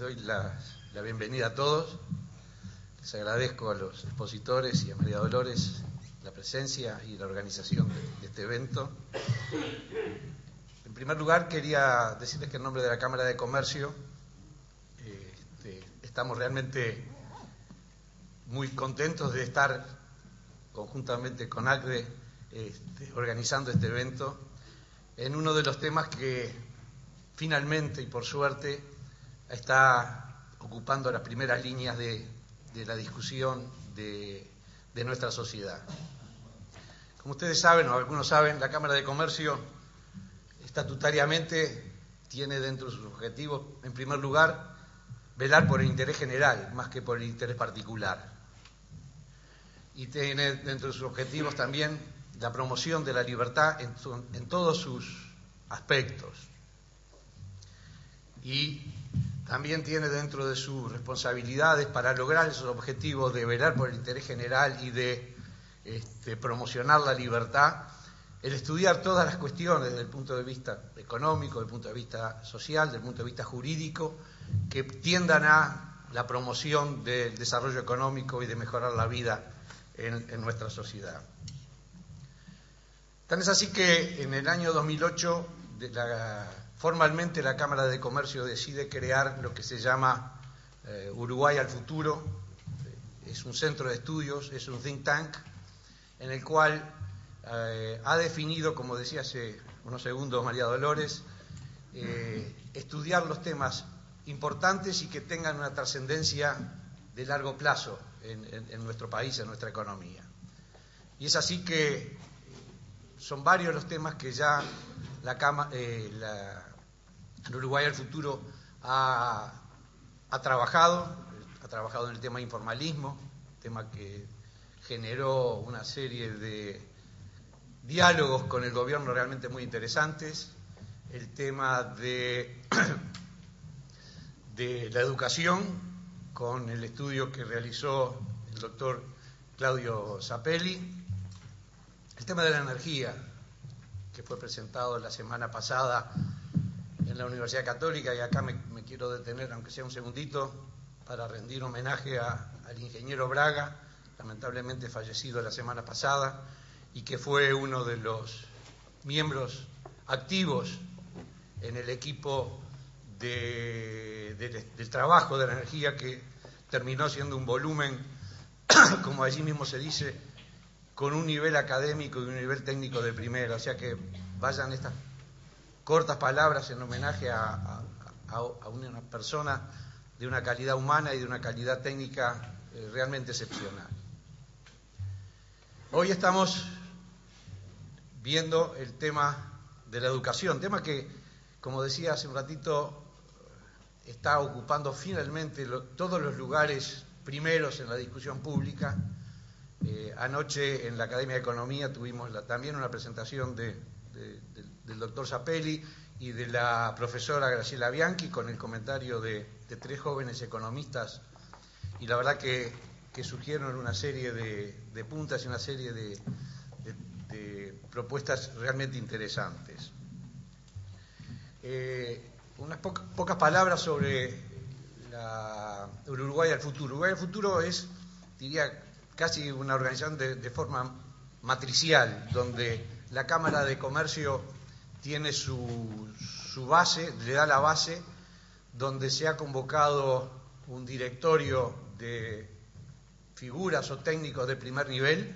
doy la bienvenida a todos. Les agradezco a los expositores y a María Dolores la presencia y la organización de este evento. En primer lugar, quería decirles que en nombre de la Cámara de Comercio estamos realmente muy contentos de estar conjuntamente con ACDE organizando este evento en uno de los temas que finalmente y por suerte está ocupando las primeras líneas de la discusión de nuestra sociedad. Como ustedes saben, o algunos saben, la Cámara de Comercio estatutariamente tiene dentro de sus objetivos, en primer lugar, velar por el interés general más que por el interés particular. Y tiene dentro de sus objetivos también la promoción de la libertad en todos sus aspectos. Y también tiene dentro de sus responsabilidades para lograr esos objetivos de velar por el interés general y de promocionar la libertad, el estudiar todas las cuestiones desde el punto de vista económico, desde el punto de vista social, desde el punto de vista jurídico, que tiendan a la promoción del desarrollo económico y de mejorar la vida en nuestra sociedad. Tan es así que en el año 2008 formalmente la Cámara de Comercio decide crear lo que se llama Uruguay al Futuro. Es un centro de estudios, es un think tank, en el cual ha definido, como decía hace unos segundos María Dolores, estudiar los temas importantes y que tengan una trascendencia de largo plazo en nuestro país, en nuestra economía. Y es así que son varios los temas que ya el Uruguay al Futuro ha trabajado en el tema informalismo, tema que generó una serie de diálogos con el gobierno realmente muy interesantes, el tema de la educación, con el estudio que realizó el doctor Claudio Zappelli, el tema de la energía, que fue presentado la semana pasada en la Universidad Católica, y acá me quiero detener, aunque sea un segundito, para rendir homenaje al ingeniero Braga, lamentablemente fallecido la semana pasada, y que fue uno de los miembros activos en el equipo del trabajo de la energía, que terminó siendo un volumen, como allí mismo se dice, con un nivel académico y un nivel técnico de primera. O sea que vayan estas cortas palabras en homenaje a una persona de una calidad humana y de una calidad técnica realmente excepcional. Hoy estamos viendo el tema de la educación, tema que, como decía hace un ratito, está ocupando finalmente todos los lugares primeros en la discusión pública. Anoche en la Academia de Economía tuvimos también una presentación del doctor Zappelli y de la profesora Graciela Bianchi, con el comentario de tres jóvenes economistas, y la verdad que surgieron una serie de puntas y una serie de propuestas realmente interesantes. Unas pocas palabras sobre el Uruguay al Futuro. Uruguay al Futuro es, diría, casi una organización de forma matricial, donde la Cámara de Comercio tiene su base, le da la base, donde se ha convocado un directorio de figuras o técnicos de primer nivel,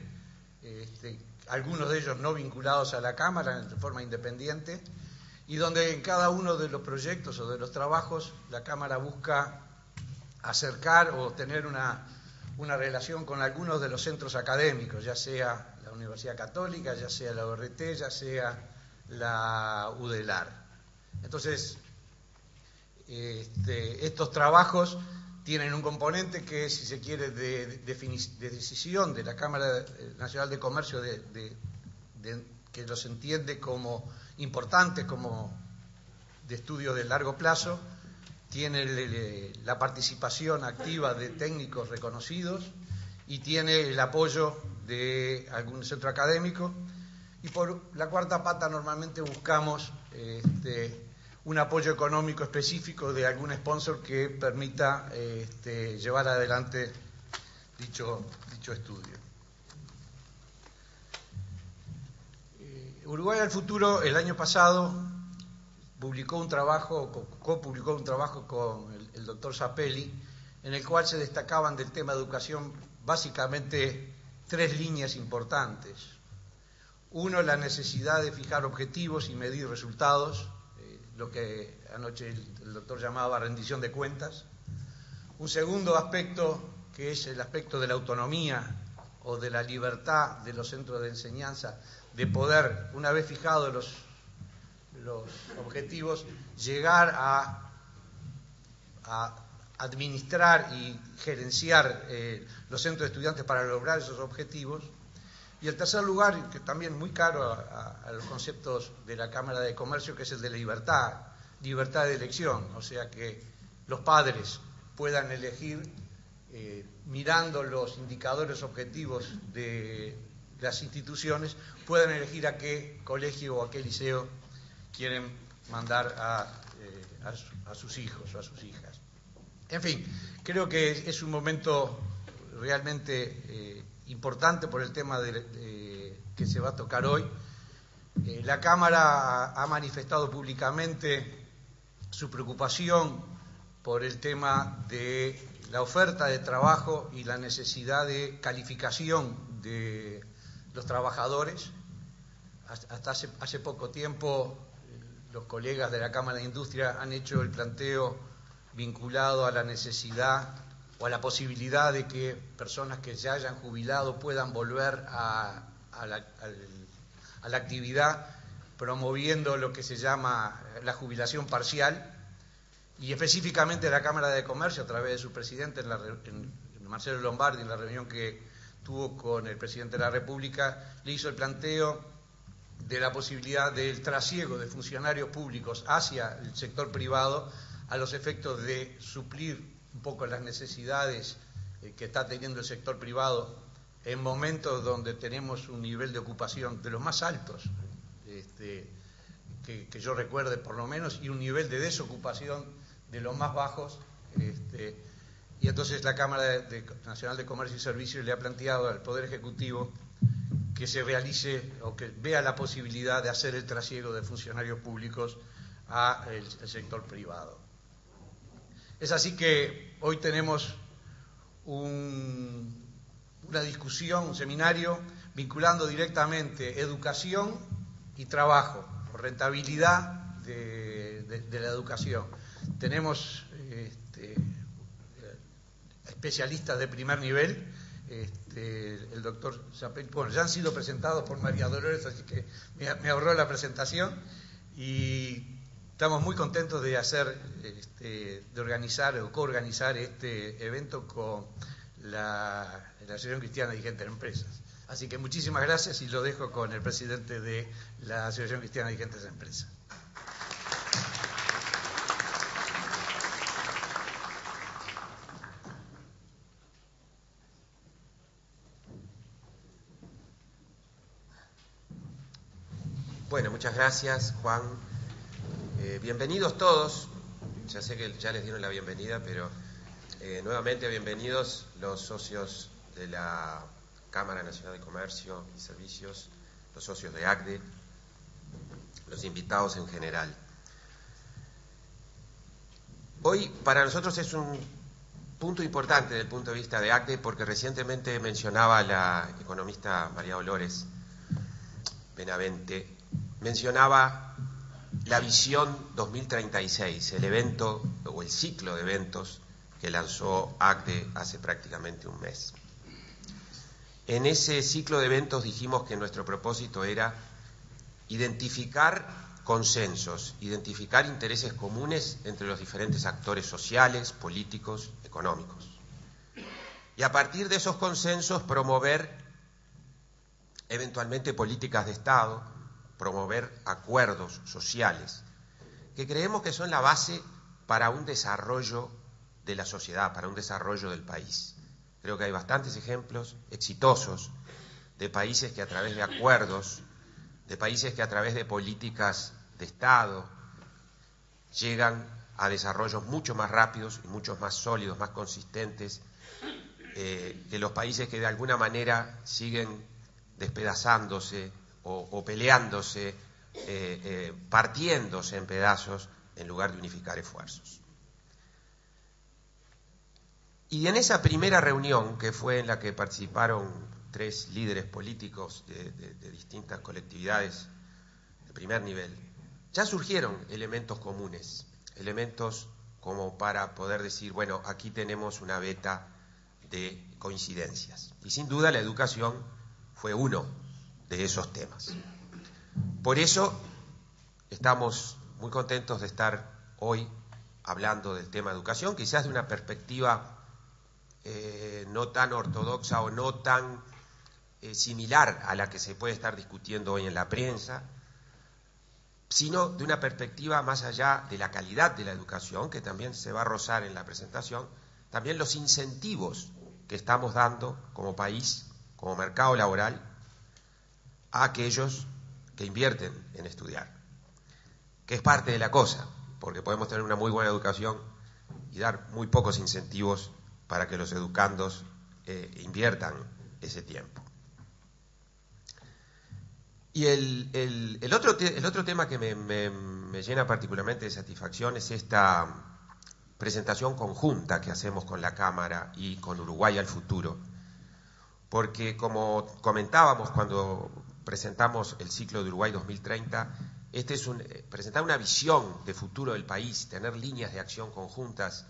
algunos de ellos no vinculados a la Cámara, de forma independiente, y donde en cada uno de los proyectos o de los trabajos la Cámara busca acercar o tener una relación con algunos de los centros académicos, ya sea la Universidad Católica, ya sea la URT, ya sea la UDELAR. Entonces, estos trabajos tienen un componente que es, si se quiere, de decisión de la Cámara Nacional de Comercio, que los entiende como importantes, como de estudio de largo plazo. Tiene la participación activa de técnicos reconocidos y tiene el apoyo de algún centro académico. Y por la cuarta pata normalmente buscamos un apoyo económico específico de algún sponsor que permita llevar adelante dicho estudio. Uruguay al Futuro el año pasado copublicó un trabajo con el doctor Zappelli, en el cual se destacaban del tema de educación básicamente 3 líneas importantes. Uno, la necesidad de fijar objetivos y medir resultados, lo que anoche el doctor llamaba rendición de cuentas. Un segundo aspecto, que es el aspecto de la autonomía o de la libertad de los centros de enseñanza, de poder, una vez fijados los objetivos, llegar a administrar y gerenciar los centros de estudiantes para lograr esos objetivos. Y el tercer lugar, que también muy caro a los conceptos de la Cámara de Comercio, que es el de la libertad de elección, o sea que los padres puedan elegir, mirando los indicadores objetivos de las instituciones, puedan elegir a qué colegio o a qué liceo quieren mandar a sus hijos o a sus hijas. En fin, creo que es un momento realmente importante por el tema que se va a tocar hoy. La Cámara ha manifestado públicamente su preocupación por el tema de la oferta de trabajo y la necesidad de calificación de los trabajadores. Hasta hace poco tiempo los colegas de la Cámara de Industria han hecho el planteo vinculado a la necesidad o a la posibilidad de que personas que se hayan jubilado puedan volver a la actividad, promoviendo lo que se llama la jubilación parcial, y específicamente la Cámara de Comercio, a través de su presidente, Marcelo Lombardi, en la reunión que tuvo con el presidente de la República, le hizo el planteo de la posibilidad del trasiego de funcionarios públicos hacia el sector privado, a los efectos de suplir un poco las necesidades que está teniendo el sector privado en momentos donde tenemos un nivel de ocupación de los más altos que yo recuerde por lo menos, y un nivel de desocupación de los más bajos, y entonces la Cámara Nacional de Comercio y Servicios le ha planteado al Poder Ejecutivo que se realice o que vea la posibilidad de hacer el trasiego de funcionarios públicos al sector privado. Es así que hoy tenemos una discusión, un seminario vinculando directamente educación y trabajo, o rentabilidad de la educación. Tenemos especialistas de primer nivel, el doctor Zappelli, bueno, ya han sido presentados por María Dolores, así que me ahorró la presentación, y estamos muy contentos de de organizar o coorganizar este evento con la Asociación Cristiana de Dirigentes de Empresas. Así que muchísimas gracias, y lo dejo con el presidente de la Asociación Cristiana de Dirigentes de Empresas. Bueno, muchas gracias, Juan. Bienvenidos todos. Ya sé que ya les dieron la bienvenida, pero nuevamente bienvenidos los socios de la Cámara Nacional de Comercio y Servicios, los socios de ACDE, los invitados en general. Hoy para nosotros es un punto importante desde el punto de vista de ACDE, porque recientemente mencionaba la economista María Dolores Benavente, mencionaba la visión 2036, el evento o el ciclo de eventos que lanzó ACDE hace prácticamente un mes. En ese ciclo de eventos dijimos que nuestro propósito era identificar consensos, identificar intereses comunes entre los diferentes actores sociales, políticos, económicos. Y a partir de esos consensos promover eventualmente políticas de Estado, promover acuerdos sociales, que creemos que son la base para un desarrollo de la sociedad, para un desarrollo del país. Creo que hay bastantes ejemplos exitosos de países que a través de acuerdos, de países que a través de políticas de Estado llegan a desarrollos mucho más rápidos y mucho más sólidos, más consistentes, que los países que de alguna manera siguen despedazándose o peleándose, partiéndose en pedazos en lugar de unificar esfuerzos. Y en esa primera reunión, que fue en la que participaron 3 líderes políticos de distintas colectividades de primer nivel, ya surgieron elementos comunes, elementos como para poder decir, bueno, aquí tenemos una veta de coincidencias. Y sin duda la educación fue uno de esos temas. Por eso estamos muy contentos de estar hoy hablando del tema educación, quizás de una perspectiva no tan ortodoxa o no tan similar a la que se puede estar discutiendo hoy en la prensa, sino de una perspectiva más allá de la calidad de la educación, que también se va a rozar en la presentación, también los incentivos que estamos dando como país, como mercado laboral, a aquellos que invierten en estudiar, que es parte de la cosa, porque podemos tener una muy buena educación y dar muy pocos incentivos para que los educandos inviertan ese tiempo. Y el otro tema que me llena particularmente de satisfacción es esta presentación conjunta que hacemos con la Cámara y con Uruguay al Futuro, porque como comentábamos cuando presentamos el ciclo de Uruguay 2030, este es presentar una visión de futuro del país, tener líneas de acción conjuntas,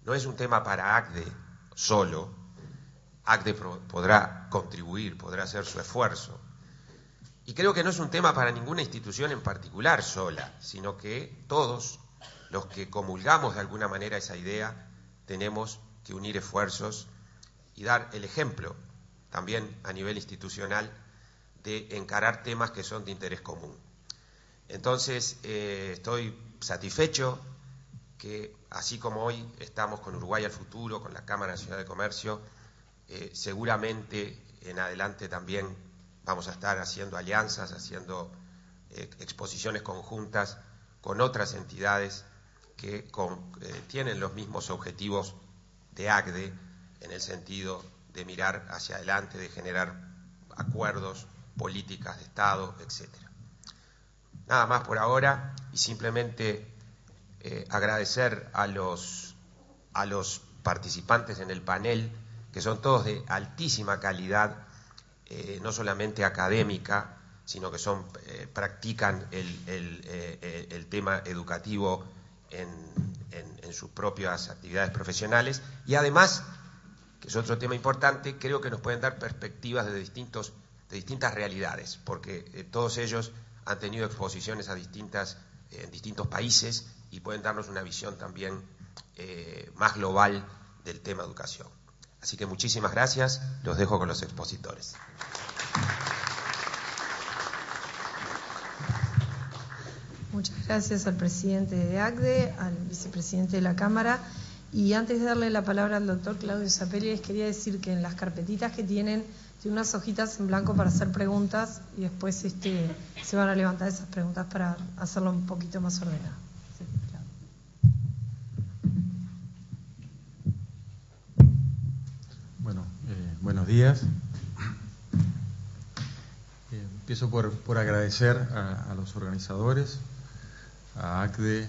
no es un tema para ACDE solo. ACDE podrá contribuir, podrá hacer su esfuerzo. Y creo que no es un tema para ninguna institución en particular sola, sino que todos los que comulgamos de alguna manera esa idea tenemos que unir esfuerzos y dar el ejemplo también a nivel institucional de encarar temas que son de interés común. Entonces, estoy satisfecho que así como hoy estamos con Uruguay al Futuro, con la Cámara Nacional de Comercio, seguramente en adelante también vamos a estar haciendo alianzas, haciendo exposiciones conjuntas con otras entidades que tienen los mismos objetivos de ACDE en el sentido de mirar hacia adelante, de generar acuerdos, políticas de Estado, etc. Nada más por ahora y simplemente agradecer a los participantes en el panel, que son todos de altísima calidad, no solamente académica, sino que practican el tema educativo en sus propias actividades profesionales y además, que es otro tema importante, creo que nos pueden dar perspectivas de distintas realidades, porque todos ellos han tenido exposiciones en distintos países y pueden darnos una visión también más global del tema educación. Así que muchísimas gracias, los dejo con los expositores. Muchas gracias al presidente de ACDE, al vicepresidente de la Cámara. Y antes de darle la palabra al doctor Claudio Zapelli, les quería decir que en las carpetitas que tienen unas hojitas en blanco para hacer preguntas y después se van a levantar esas preguntas para hacerlo un poquito más ordenado. Sí, claro. Bueno, buenos días. Empiezo por agradecer a los organizadores, a ACDE,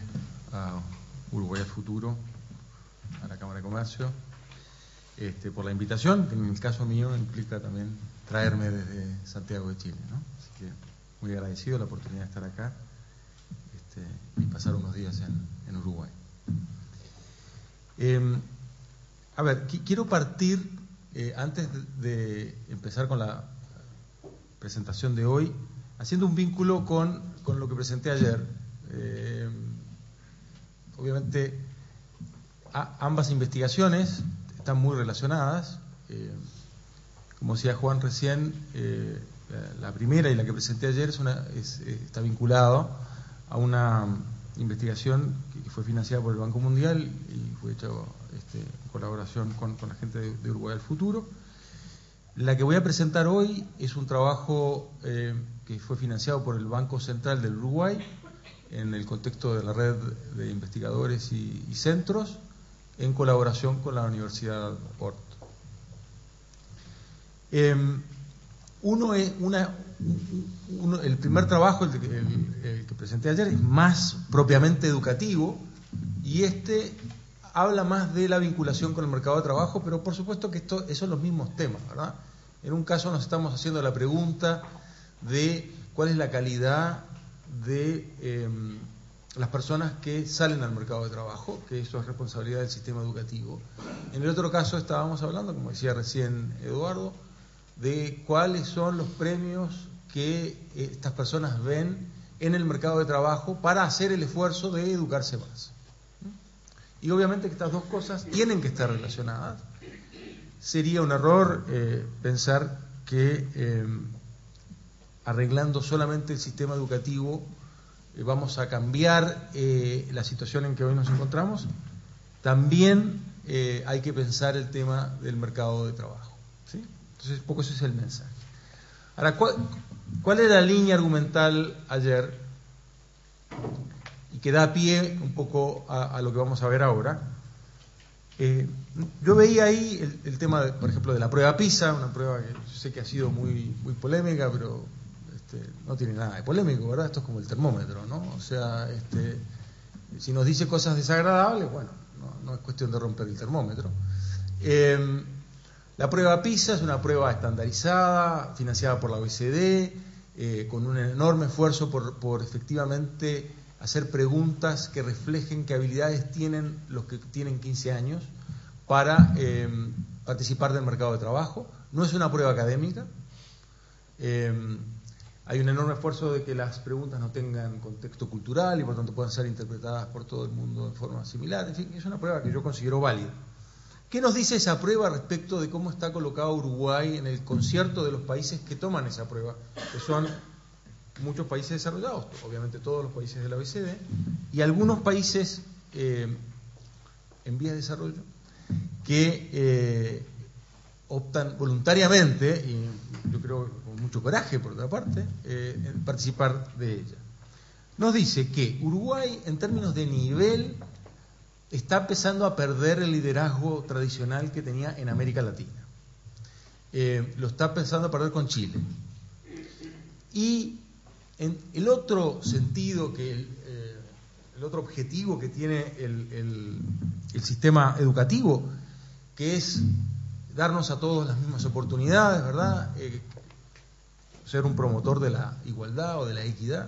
a Uruguay al Futuro, a la Cámara de Comercio, por la invitación, que en el caso mío implica también traerme desde Santiago de Chile, ¿no? Así que muy agradecido la oportunidad de estar acá y pasar unos días en Uruguay. A ver, quiero partir, antes de empezar con la presentación de hoy, haciendo un vínculo con lo que presenté ayer. Obviamente, ambas investigaciones están muy relacionadas. Como decía Juan recién, la primera y la que presenté ayer está vinculado a una investigación que fue financiada por el Banco Mundial y fue hecha en colaboración con la gente de Uruguay al Futuro. La que voy a presentar hoy es un trabajo que fue financiado por el Banco Central del Uruguay en el contexto de la red de investigadores y centros, en colaboración con la Universidad Oporto. El primer trabajo, el que presenté ayer, es más propiamente educativo, y habla más de la vinculación con el mercado de trabajo, pero por supuesto que esos son los mismos temas, ¿verdad? En un caso nos estamos haciendo la pregunta de cuál es la calidad de las personas que salen al mercado de trabajo, que eso es responsabilidad del sistema educativo. En el otro caso estábamos hablando, como decía recién Eduardo, de cuáles son los premios que estas personas ven en el mercado de trabajo para hacer el esfuerzo de educarse más. Y obviamente que estas dos cosas tienen que estar relacionadas. Sería un error pensar que arreglando solamente el sistema educativo vamos a cambiar la situación en que hoy nos encontramos. También hay que pensar el tema del mercado de trabajo, ¿sí? Entonces, poco ese es el mensaje. Ahora, ¿cuál es la línea argumental ayer? Y que da pie un poco a lo que vamos a ver ahora. Yo veía ahí el tema, por ejemplo, de la prueba PISA, una prueba que yo sé que ha sido muy polémica, pero no tiene nada de polémico, ¿verdad? Esto es como el termómetro, ¿no? O sea, si nos dice cosas desagradables, bueno, no es cuestión de romper el termómetro. La prueba PISA es una prueba estandarizada, financiada por la OECD, con un enorme esfuerzo por efectivamente hacer preguntas que reflejen qué habilidades tienen los que tienen 15 años para participar del mercado de trabajo. No es una prueba académica. Hay un enorme esfuerzo de que las preguntas no tengan contexto cultural y por tanto puedan ser interpretadas por todo el mundo de forma similar. En fin, es una prueba que yo considero válida. ¿Qué nos dice esa prueba respecto de cómo está colocado Uruguay en el concierto de los países que toman esa prueba? Que son muchos países desarrollados, obviamente todos los países de la OECD, y algunos países en vías de desarrollo que optan voluntariamente, y yo creo con mucho coraje por otra parte, en participar de ella. Nos dice que Uruguay, en términos de nivel, está empezando a perder el liderazgo tradicional que tenía en América Latina. Lo está empezando a perder con Chile. Y en el otro sentido, el otro objetivo que tiene el sistema educativo, que es darnos a todos las mismas oportunidades, ¿verdad? Ser un promotor de la igualdad o de la equidad.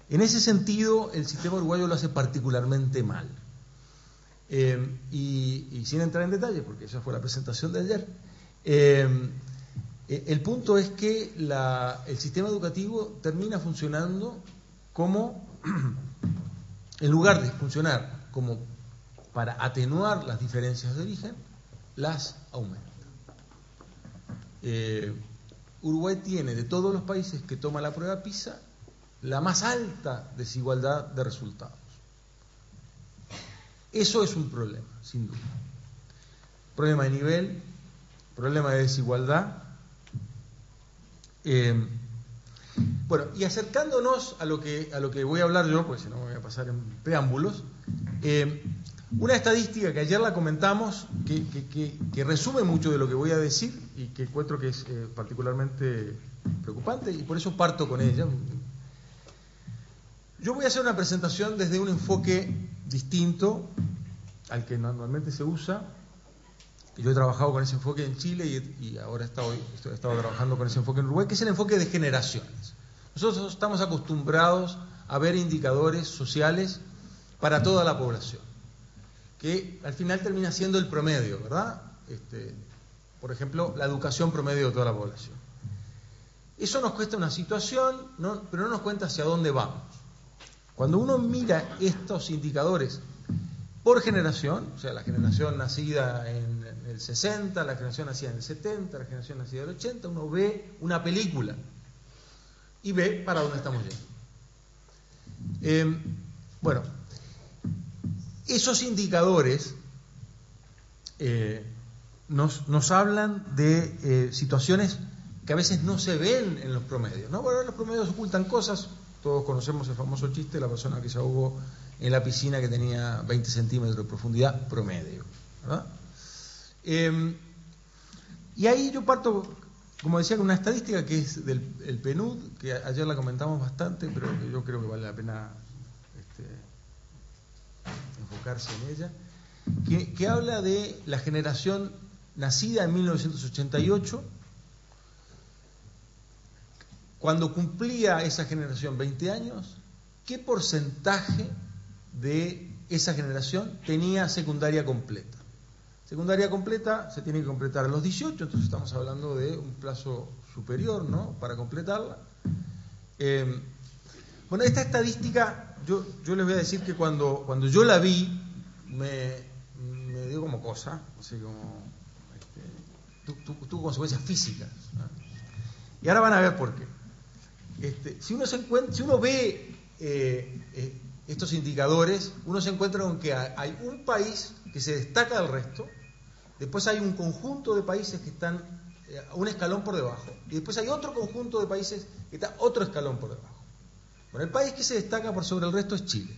En ese sentido, el sistema uruguayo lo hace particularmente mal. Y sin entrar en detalle, porque esa fue la presentación de ayer, el punto es que el sistema educativo termina funcionando como, en lugar de funcionar como para atenuar las diferencias de origen, las aumenta. Uruguay tiene, de todos los países que toma la prueba PISA, la más alta desigualdad de resultados. Eso es un problema, sin duda. Problema de nivel, problema de desigualdad. Bueno, y acercándonos a lo que voy a hablar yo, pues si no me voy a pasar en preámbulos, una estadística que ayer la comentamos, que resume mucho de lo que voy a decir y que encuentro que es particularmente preocupante, y por eso parto con ella. Yo voy a hacer una presentación desde un enfoque distinto al que normalmente se usa. Yo he trabajado con ese enfoque en Chile y ahora he estado trabajando con ese enfoque en Uruguay, que es el enfoque de generaciones. Nosotros estamos acostumbrados a ver indicadores sociales para toda la población, que al final termina siendo el promedio, ¿verdad? Por ejemplo, la educación promedio de toda la población. Eso nos cuesta una situación, pero no nos cuenta hacia dónde vamos. Cuando uno mira estos indicadores por generación, o sea, la generación nacida en el 60, la generación nacida en el 70, la generación nacida en el 80, uno ve una película y ve para dónde estamos yendo. Bueno, esos indicadores nos hablan de situaciones que a veces no se ven en los promedios, ¿no? Bueno, los promedios ocultan cosas, todos conocemos el famoso chiste de la persona que se ahogó en la piscina que tenía 20 centímetros de profundidad promedio, ¿verdad? Y ahí yo parto, como decía, con una estadística que es del PNUD, que ayer la comentamos bastante, pero que yo creo que vale la pena enfocarse en ella, que habla de la generación nacida en 1988. Cuando cumplía esa generación 20 años, ¿qué porcentaje de esa generación tenía secundaria completa? Secundaria completa se tiene que completar a los 18, entonces estamos hablando de un plazo superior, ¿no?, para completarla. Bueno, esta estadística, yo les voy a decir que cuando yo la vi, me dio como cosa, así como tuvo consecuencias físicas, ¿no? Y ahora van a ver por qué. Si uno ve estos indicadores, uno se encuentra con que hay un país que se destaca del resto, después hay un conjunto de países que están un escalón por debajo, y después hay otro conjunto de países que está otro escalón por debajo. Bueno, el país que se destaca por sobre el resto es Chile.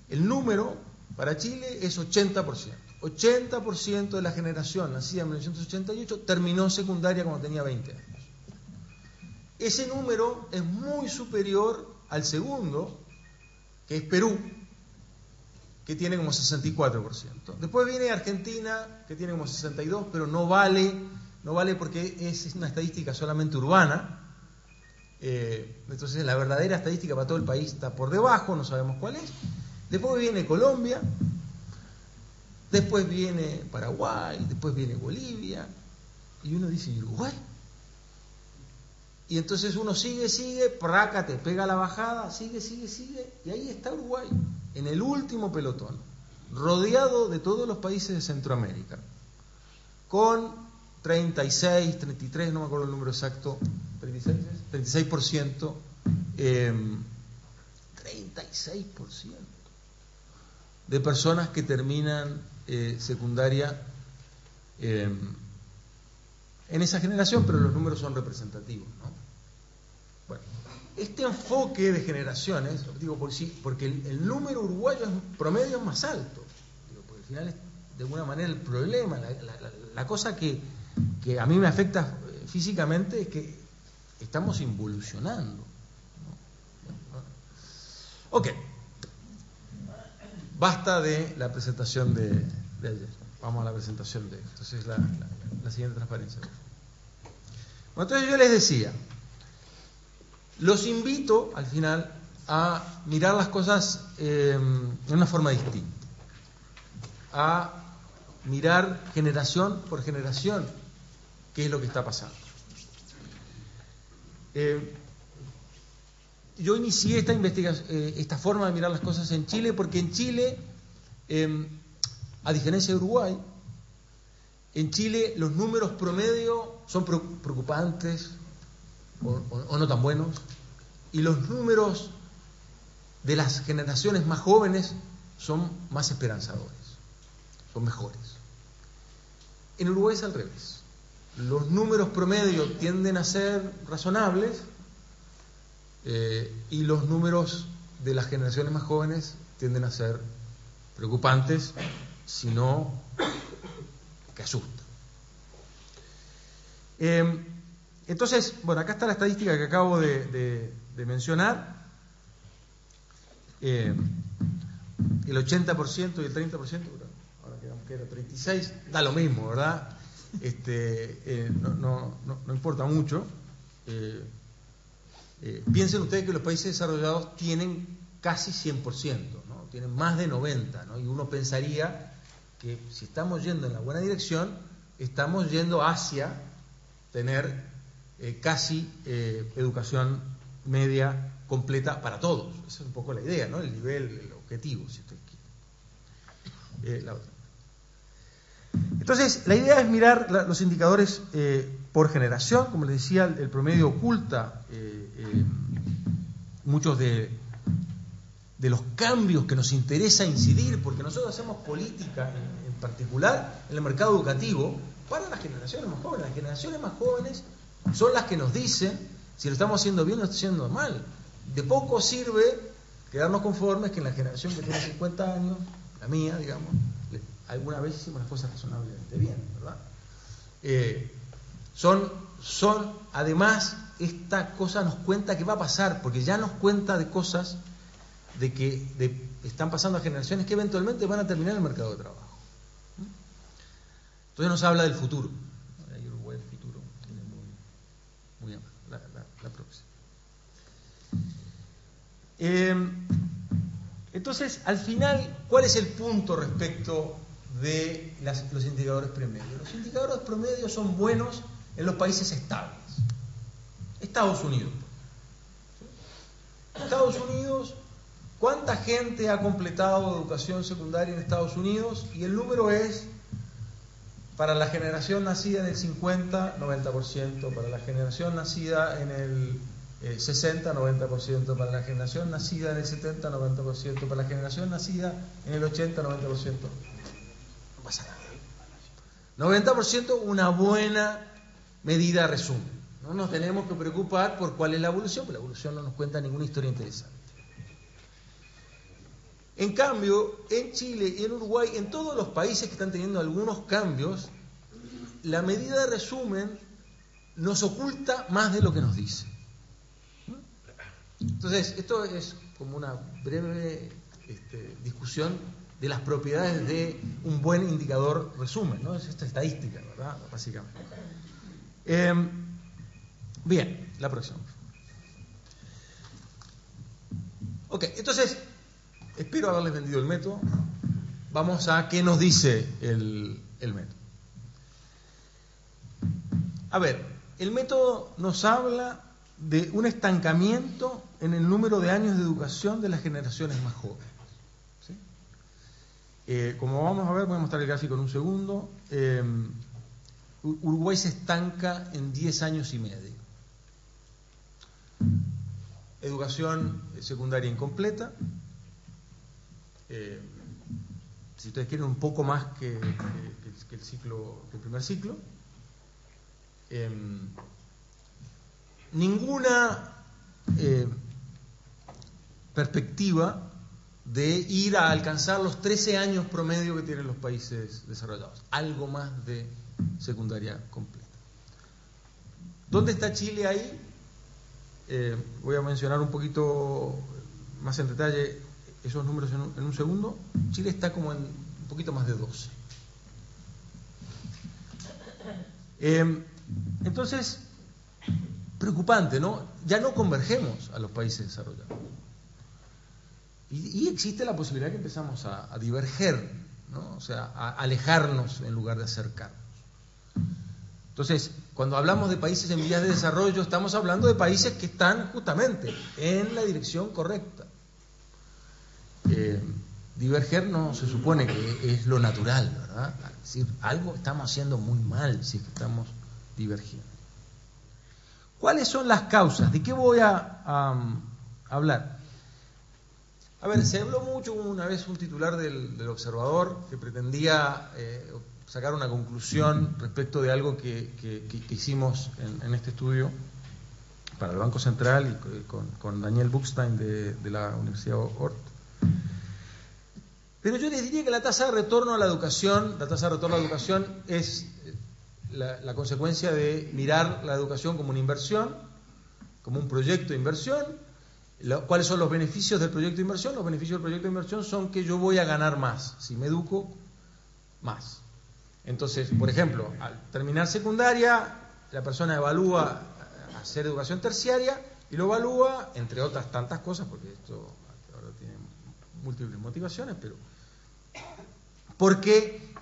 El número para Chile es 80%. 80% de la generación nacida en 1988 terminó secundaria cuando tenía 20 años. Ese número es muy superior al segundo, que es Perú, que tiene como 64%. Después viene Argentina, que tiene como 62%, pero no vale porque es una estadística solamente urbana. Entonces la verdadera estadística para todo el país está por debajo, no sabemos cuál es. Después viene Colombia, después viene Paraguay, después viene Bolivia, y uno dice, ¿y Uruguay? Y entonces uno sigue, prácate, pega la bajada, sigue, y ahí está Uruguay, en el último pelotón, rodeado de todos los países de Centroamérica, con 36, 33, no me acuerdo el número exacto, 36%, 36% de personas que terminan secundaria en esa generación, pero los números son representativos, ¿no? Bueno, este enfoque de generaciones, digo, porque el número uruguayo promedio es más alto, digo, porque al final es de alguna manera el problema, la cosa que a mí me afecta físicamente es que estamos involucionando, ¿no? Ok, basta de la presentación de ayer, vamos a la presentación de esto. Entonces la siguiente transparencia. Bueno, entonces yo les decía, los invito al final a mirar las cosas de una forma distinta, a mirar generación por generación qué es lo que está pasando. Yo inicié esta investigación, esta forma de mirar las cosas en Chile, porque en Chile, a diferencia de Uruguay, en Chile los números promedio son preocupantes o no tan buenos, y los números de las generaciones más jóvenes son más esperanzadores, son mejores. En Uruguay es al revés. Los números promedio tienden a ser razonables, y los números de las generaciones más jóvenes tienden a ser preocupantes, sino que asustan. Entonces, bueno, acá está la estadística que acabo de mencionar. El 80% y el 30%, ahora quedamos que era 36%, da lo mismo, ¿verdad? No importa mucho. Piensen ustedes que los países desarrollados tienen casi 100%, ¿no? Tienen más de 90%, ¿no? Y uno pensaría que si estamos yendo en la buena dirección, estamos yendo hacia tener casi educación media completa para todos. Esa es un poco la idea, ¿no? El nivel, el objetivo, si ustedes quieren. La otra. Entonces, la idea es mirar los indicadores por generación. Como les decía, el promedio oculta muchos de los cambios que nos interesa incidir, porque nosotros hacemos política, en particular en el mercado educativo, para las generaciones más jóvenes. Las generaciones más jóvenes son las que nos dicen si lo estamos haciendo bien o lo estamos haciendo mal. De poco sirve quedarnos conformes que en la generación que tiene 50 años, la mía, digamos, alguna vez hicimos las cosas razonablemente bien, ¿verdad? Además, esta cosa nos cuenta que va a pasar, porque ya nos cuenta de cosas están pasando a generaciones que eventualmente van a terminar en el mercado de trabajo. Entonces nos habla del futuro. Ahí Uruguay, el futuro, muy amable. La próxima. Entonces, al final, ¿cuál es el punto respecto de los indicadores promedios? Los indicadores promedios son buenos en los países estables. Estados Unidos. Estados Unidos, ¿cuánta gente ha completado educación secundaria en Estados Unidos? Y el número es, para la generación nacida en el 50, 90%, para la generación nacida en el 60, 90%, para la generación nacida en el 70, 90%, para la generación nacida en el 80, 90%. No pasa nada. 90%, una buena medida resumen. No nos tenemos que preocupar por cuál es la evolución, porque la evolución no nos cuenta ninguna historia interesante. En cambio, en Chile y en Uruguay, en todos los países que están teniendo algunos cambios, la medida de resumen nos oculta más de lo que nos dice. Entonces, esto es como una breve discusión de las propiedades de un buen indicador resumen, ¿no? Es esta estadística, ¿verdad? Básicamente. Bien, la próxima. Ok, entonces, espero haberles vendido el método. Vamos a qué nos dice el método. A ver, el método nos habla de un estancamiento en el número de años de educación de las generaciones más jóvenes. ¿Sí? Como vamos a ver, voy a mostrar el gráfico en un segundo. Uruguay se estanca en 10 años y medio. Educación secundaria incompleta. Si ustedes quieren, un poco más que el primer ciclo. Ninguna perspectiva de ir a alcanzar los 13 años promedio que tienen los países desarrollados. Algo más de secundaria completa. ¿Dónde está Chile ahí? Voy a mencionar un poquito más en detalle esos números en un segundo. Chile está como en un poquito más de 12. Entonces, preocupante, ¿no? Ya no convergemos a los países desarrollados. Y existe la posibilidad que empezamos a diverger, ¿no? O sea, a alejarnos en lugar de acercarnos. Entonces, cuando hablamos de países en vías de desarrollo, estamos hablando de países que están justamente en la dirección correcta. Diverger no se supone que es lo natural, ¿verdad? Es decir, algo estamos haciendo muy mal si es que estamos divergiendo. ¿Cuáles son las causas? ¿De qué voy a hablar? A ver, se habló mucho una vez un titular del Observador que pretendía sacar una conclusión respecto de algo que hicimos en este estudio para el Banco Central y con Daniel Buchstein de la Universidad Ort. Pero yo les diría que la tasa de retorno a la educación, es la consecuencia de mirar la educación como una inversión, como un proyecto de inversión. ¿Cuáles son los beneficios del proyecto de inversión? Los beneficios del proyecto de inversión son que yo voy a ganar más, si me educo, más. Entonces, por ejemplo, al terminar secundaria, la persona evalúa hacer educación terciaria y lo evalúa, entre otras tantas cosas, porque esto ahora tiene múltiples motivaciones, pero porque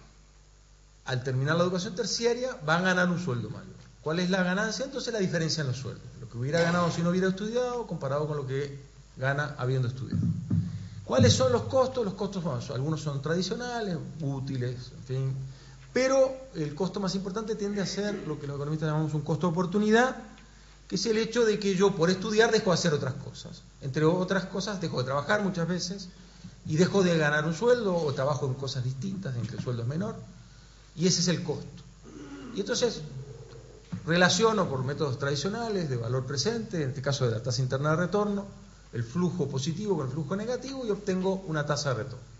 al terminar la educación terciaria va a ganar un sueldo mayor. ¿Cuál es la ganancia? Entonces la diferencia en los sueldos. Lo que hubiera ganado si no hubiera estudiado comparado con lo que gana habiendo estudiado. ¿Cuáles son los costos? Los costos, bueno, algunos son tradicionales, útiles, en fin. Pero el costo más importante tiende a ser lo que los economistas llamamos un costo de oportunidad, que es el hecho de que yo por estudiar dejo de hacer otras cosas. Entre otras cosas, dejo de trabajar muchas veces y dejo de ganar un sueldo o trabajo en cosas distintas, en que el sueldo es menor. Y ese es el costo. Y entonces relaciono por métodos tradicionales de valor presente, en este caso de la tasa interna de retorno, el flujo positivo con el flujo negativo y obtengo una tasa de retorno.